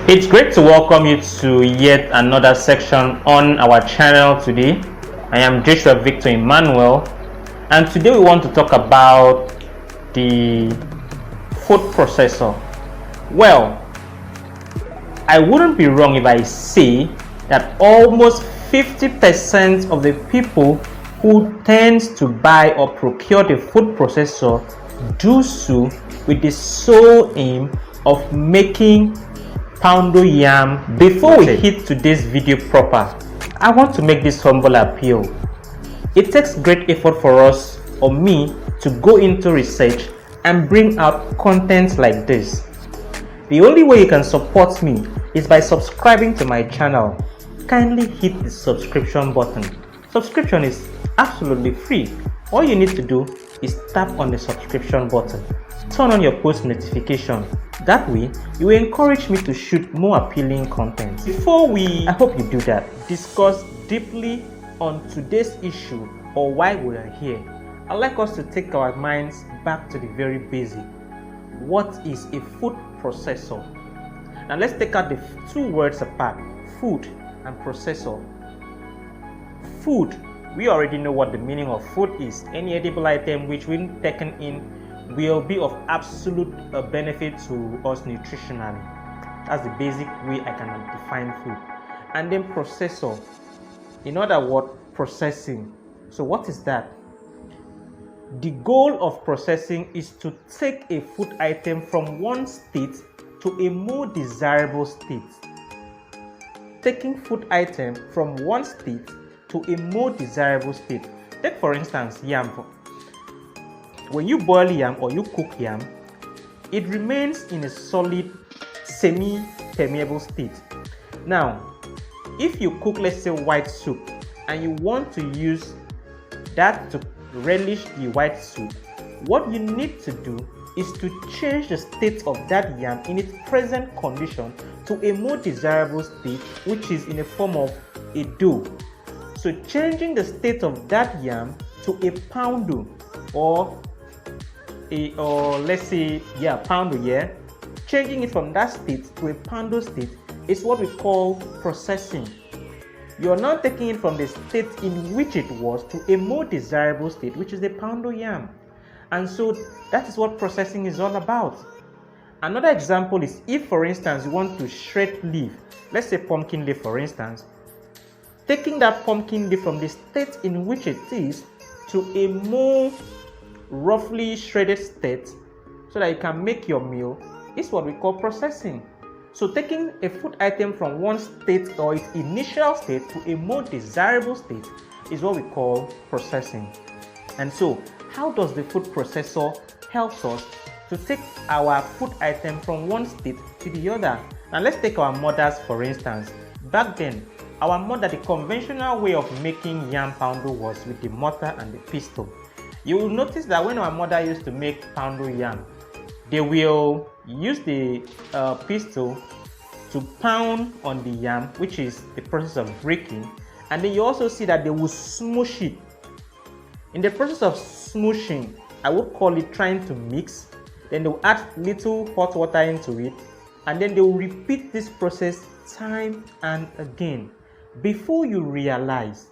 It's great to welcome you to yet another section on our channel today. I am Joshua Victor Emmanuel, and today we want to talk about the food processor. Well, I wouldn't be wrong if I say that almost 50% of the people who tends to buy or procure the food processor do so with the sole aim of making poundo yam. Before we hit today's video proper, I want to make this humble appeal. It takes great effort for us or me to go into research and bring out content like this. The only way you can support me is by subscribing to my channel. Kindly hit the subscription button. Subscription is absolutely free. All you need to do is tap on the subscription button. Turn on your post notification. That way, you will encourage me to shoot more appealing content. Before I hope you do that, discuss deeply on today's issue or why we are here, I'd like us to take our minds back to the very basic. What is a food processor? Now let's take out the two words apart, food and processor. Food, we already know what the meaning of food is. Any edible item which when taken in will be of absolute benefit to us nutritionally. That's the basic way I can define food. And then processor, in other words, processing. So what is that? The goal of processing is to take a food item from one state to a more desirable state. Taking food item from one state to a more desirable state. Take for instance yam. When you boil yam or you cook yam, it remains in a solid, semi-permeable state. Now, if you cook, let's say, white soup, and you want to use that to relish the white soup, what you need to do is to change the state of that yam in its present condition to a more desirable state, which is in the form of a dough. So changing the state of that yam to a poundo poundo, changing it from that state to a poundo state is what we call processing. You are now taking it from the state in which it was to a more desirable state, which is the poundo yam. And so that is what processing is all about. Another example is if, for instance, you want to shred leaf, let's say pumpkin leaf, for instance, taking that pumpkin leaf from the state in which it is to a more roughly shredded state so that you can make your meal is what we call processing. So taking a food item from one state or its initial state to a more desirable state is what we call processing. And so how does the food processor help us to take our food item from one state to the other? Now let's take our mothers for instance. Back then, our mother, the conventional way of making yam poundo was with the mortar and the pestle. You will notice that when our mother used to make poundo yam, they will use the pestle to pound on the yam, which is the process of breaking, and then you also see that they will smoosh it. In the process of smooshing, I would call it trying to mix, then they will add little hot water into it, and then they will repeat this process time and again. Before you realize,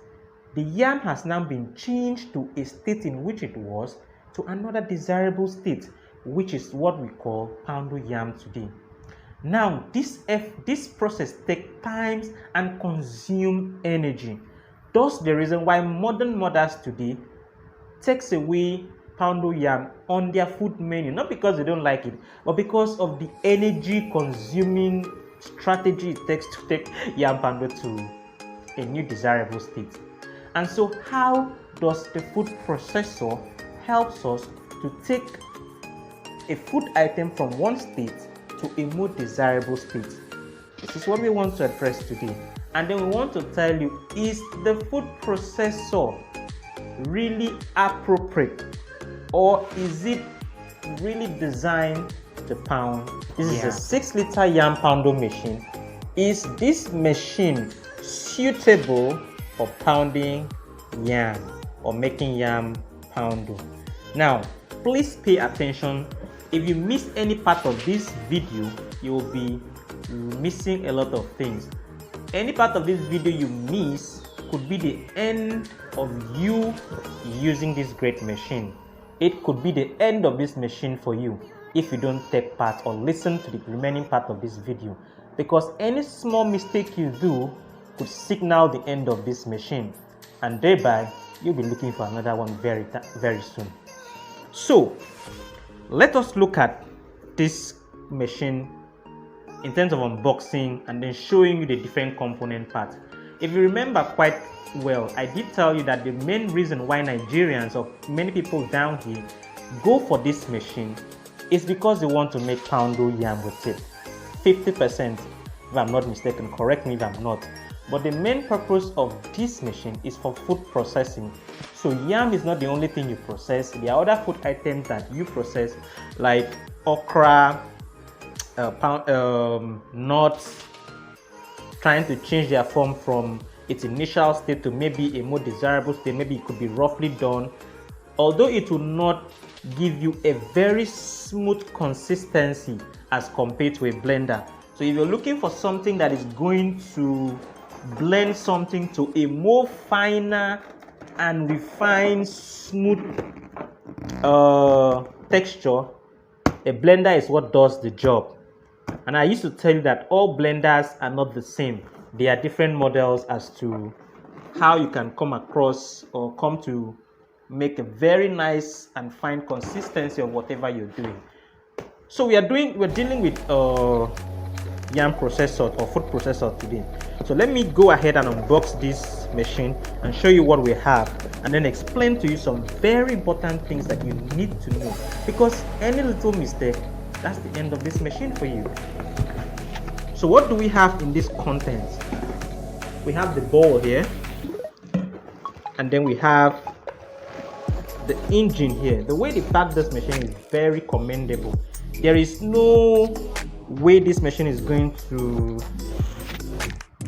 the yam has now been changed to a state in which it was to another desirable state, which is what we call poundo yam today. Now, this process takes time and consume energy. Thus, the reason why modern mothers today takes away poundo yam on their food menu, not because they don't like it, but because of the energy consuming strategy it takes to take yam poundo to a new desirable state. And so how does the food processor helps us to take a food item from one state to a more desirable state? This is what we want to address today. And then we want to tell you, is the food processor really appropriate, or is it really designed to pound? This is a 6-liter yam poundo machine. Is this machine suitable for pounding yam or making yam poundo? Now, please pay attention. If you miss any part of this video, you will be missing a lot of things. Any part of this video you miss could be the end of you using this great machine. It could be the end of this machine for you if you don't take part or listen to the remaining part of this video, because any small mistake you do could signal the end of this machine, and thereby you'll be looking for another one very soon. So let us look at this machine in terms of unboxing and then showing you the different component parts. If you remember quite well, I did tell you that the main reason why Nigerians or many people down here go for this machine is because they want to make poundo yam with it. 50%, if I'm not mistaken, correct me if I'm not. But the main purpose of this machine is for food processing. So yam is not the only thing you process. There are other food items that you process, like okra, nuts, trying to change their form from its initial state to maybe a more desirable state. Maybe it could be roughly done, although it will not give you a very smooth consistency as compared to a blender. So if you're looking for something that is going to blend something to a more finer and refined smooth texture, a blender is what does the job. And I used to tell you that all blenders are not the same. There are different models as to how you can come across or come to make a very nice and fine consistency of whatever you're doing. So we're dealing with yam processor or food processor today. So let me go ahead and unbox this machine and show you what we have, and then explain to you some very important things that you need to know, because any little mistake, that's the end of this machine for you. So what do we have in this contents? We have the bowl here, and then we have the engine here. The way they pack this machine is very commendable. There is no way this machine is going to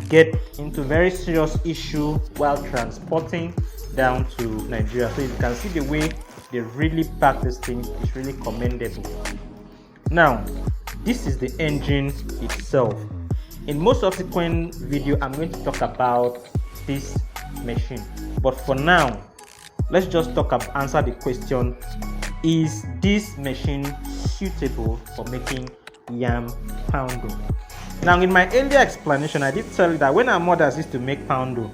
get into very serious issue while transporting down to Nigeria. So you can see the way they really pack this thing is really commendable. Now, this is the engine itself. In most subsequent video, I'm going to talk about this machine, but for now, let's just answer the question: is this machine suitable for making yam poundo? Now, in my earlier explanation, I did tell you that when our mothers used to make poundo,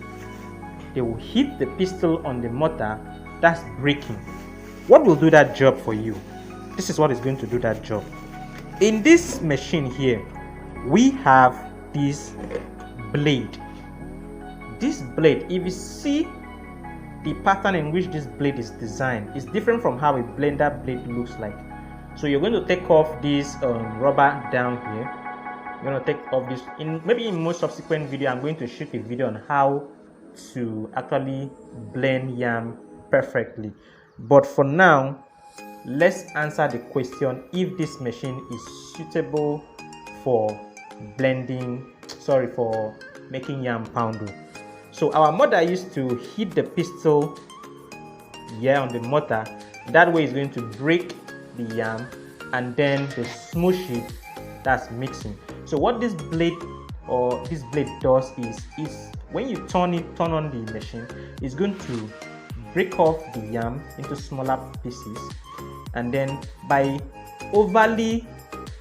they will hit the pistol on the mortar, that's breaking. What will do that job for you? This is what is going to do that job. In this machine here, we have this blade. This blade, if you see the pattern in which this blade is designed, is different from how a blender blade looks like. So you're going to take off this rubber down here. You're going to take off this. Maybe in most subsequent video, I'm going to shoot a video on how to actually blend yam perfectly. But for now, let's answer the question if this machine is suitable for for making yam poundo. So our mother used to hit the pistol here on the mortar. That way it's going to break the yam, and then the smoosh it, that's mixing. So what this blade does is when you turn on the machine, it's going to break off the yam into smaller pieces, and then by overly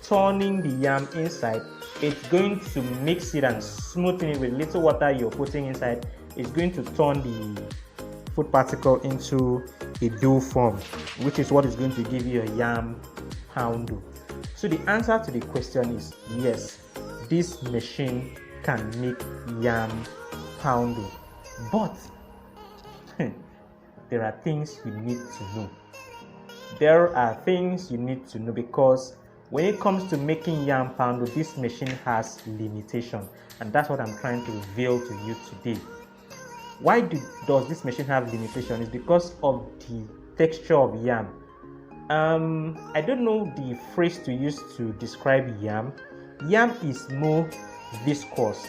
turning the yam inside, it's going to mix it and smoothen it with little water you're putting inside. It's going to turn the food particle into a dough form, which is what is going to give you a yam poundo. So the answer to the question is yes, this machine can make yam poundo, but there are things you need to know. There are things you need to know, because when it comes to making yam poundo, this machine has limitation, and that's what I'm trying to reveal to you today. Why does this machine have limitation? It's because of the texture of yam. I don't know the phrase to use to describe yam. Yam is more viscous,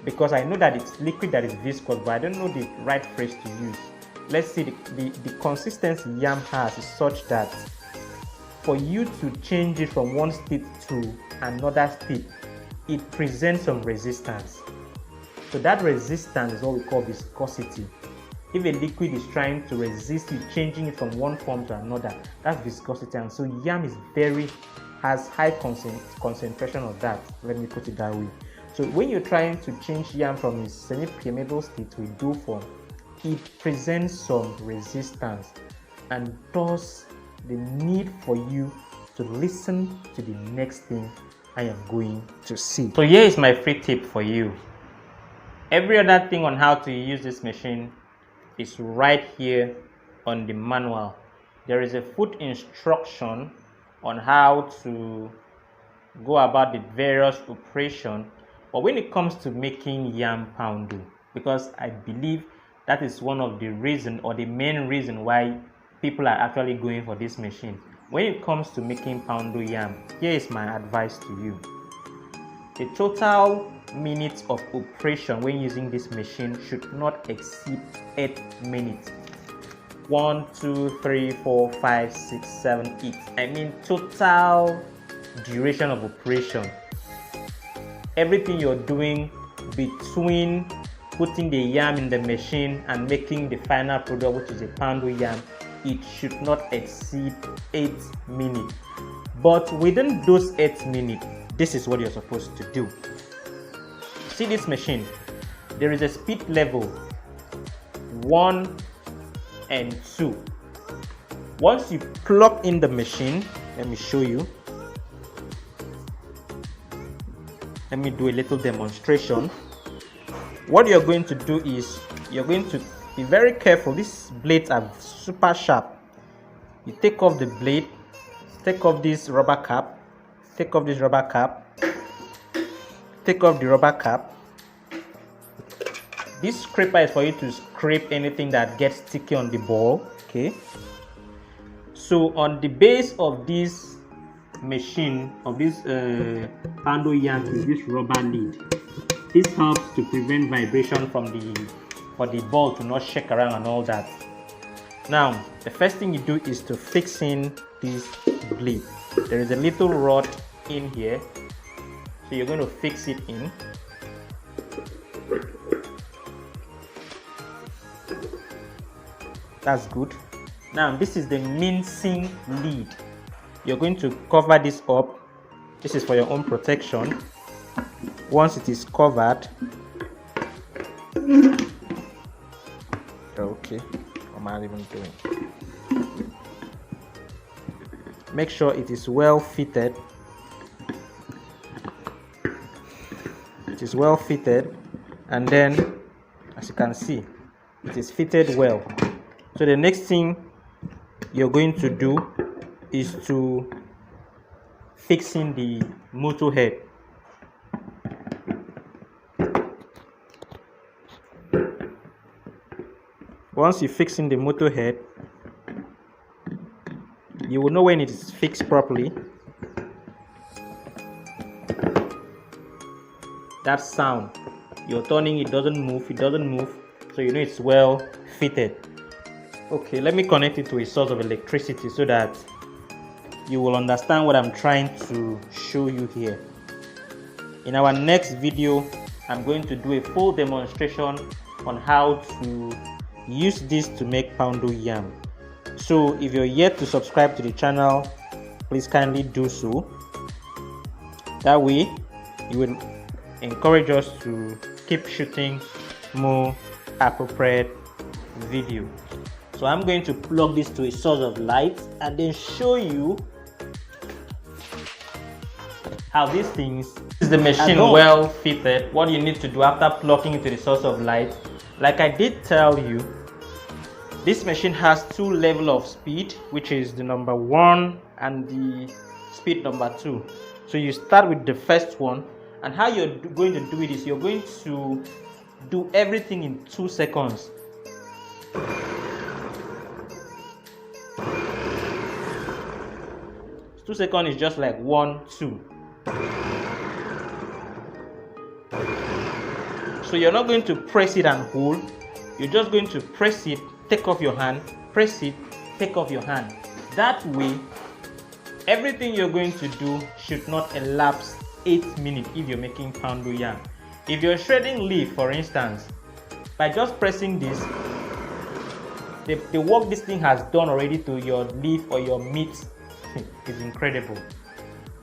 because I know that it's liquid that is viscous, but I don't know the right phrase to use. Let's see, the consistency yam has is such that for you to change it from one state to another state, it presents some resistance. So that resistance is what we call viscosity. If a liquid is trying to resist it, changing it from one form to another, that's viscosity. And so yam has high concentration of that. Let me put it that way. So when you're trying to change yam from a semi-permeable state to a dough form, it presents some resistance, and thus the need for you to listen to the next thing I am going to see. So here is my free tip for you. Every other thing on how to use this machine is right here on the manual. There is a foot instruction on how to go about the various operations, but when it comes to making yam poundo, because I believe that is one of the reason or the main reason why people are actually going for this machine. When it comes to making poundo yam, here is my advice to you. The total minutes of operation when using this machine should not exceed 8 minutes. 1, 2, 3, 4, 5, 6, 7, 8. I mean total duration of operation. Everything you're doing between putting the yam in the machine and making the final product, which is a poundo yam, it should not exceed 8 minutes. But within those 8 minutes, this is what you're supposed to do. See this machine, there is a speed level 1 and 2. Once you plug in the machine, let me show you. Let me do a little demonstration. What you're going to do is you're going to be very careful. These blades are super sharp. You take off the blade, take off this rubber cap, take off this rubber cap, take off the rubber cap. This scraper is for you to scrape anything that gets sticky on the ball. Okay, so on the base of this machine, of this poundo yam, is this rubber lid. This helps to prevent vibration for the ball to not shake around and all that. Now the first thing you do is to fix in this blade. There is a little rod in here, so you're going to fix it in. That's good. Now this is the mincing lid. You're going to cover this up. This is for your own protection. Once it is covered, okay, what am I even doing? Make sure it is well fitted. It is well fitted, and then as you can see, it is fitted well. So the next thing you're going to do is to fix in the motor head. Once you fix in the motor head, you will know when it is fixed properly. That sound, you're turning, it doesn't move, so you know it's well fitted. Okay, let me connect it to a source of electricity so that you will understand what I'm trying to show you here. In our next video, I'm going to do a full demonstration on how to use this to make poundo yam. So if you're yet to subscribe to the channel, please kindly do so. That way you will encourage us to keep shooting more appropriate video. So I'm going to plug this to a source of light and then show you how these things is the machine well fitted. What you need to do after plugging into the source of light, like I did tell you, this machine has 2 levels of speed, which is the number 1 and the speed number 2. So you start with the first one, and how you're going to do it is you're going to do everything in 2 seconds. Two seconds is just like 1, 2. So you're not going to press it and hold. You're just going to press it, take off your hand, press it, take off your hand. That way, everything you're going to do should not elapse 8 minutes if you're making poundo yam. If you're shredding leaf, for instance, by just pressing this, the work this thing has done already to your leaf or your meat is incredible.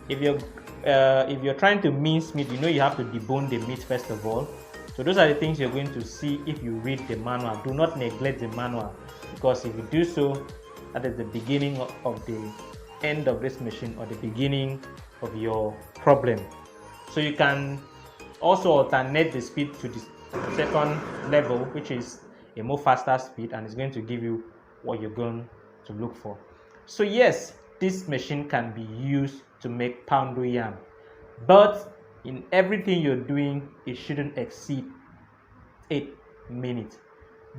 If you're trying to mince meat, you know you have to debone the meat first of all. So those are the things you're going to see if you read the manual. Do not neglect the manual, because if you do so, that is the beginning of the end of this machine, or the beginning of your problem. So you can also alternate the speed to the second level, which is a more faster speed, and it's going to give you what you're going to look for. So yes, this machine can be used to make poundo yam, but in everything you're doing, it shouldn't exceed 8 minutes.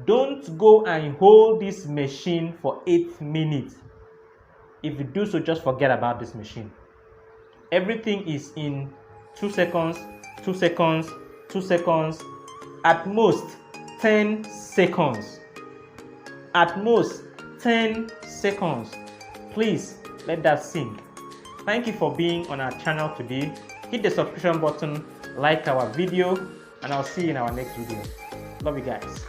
Don't go and hold this machine for 8 minutes. If you do so, just forget about this machine. Everything is in 2 seconds, 2 seconds, 2 seconds, at most 10 seconds. At most 10 seconds. Please let that sink. Thank you for being on our channel today. Hit the subscription button, like our video, and I'll see you in our next video. Love you guys.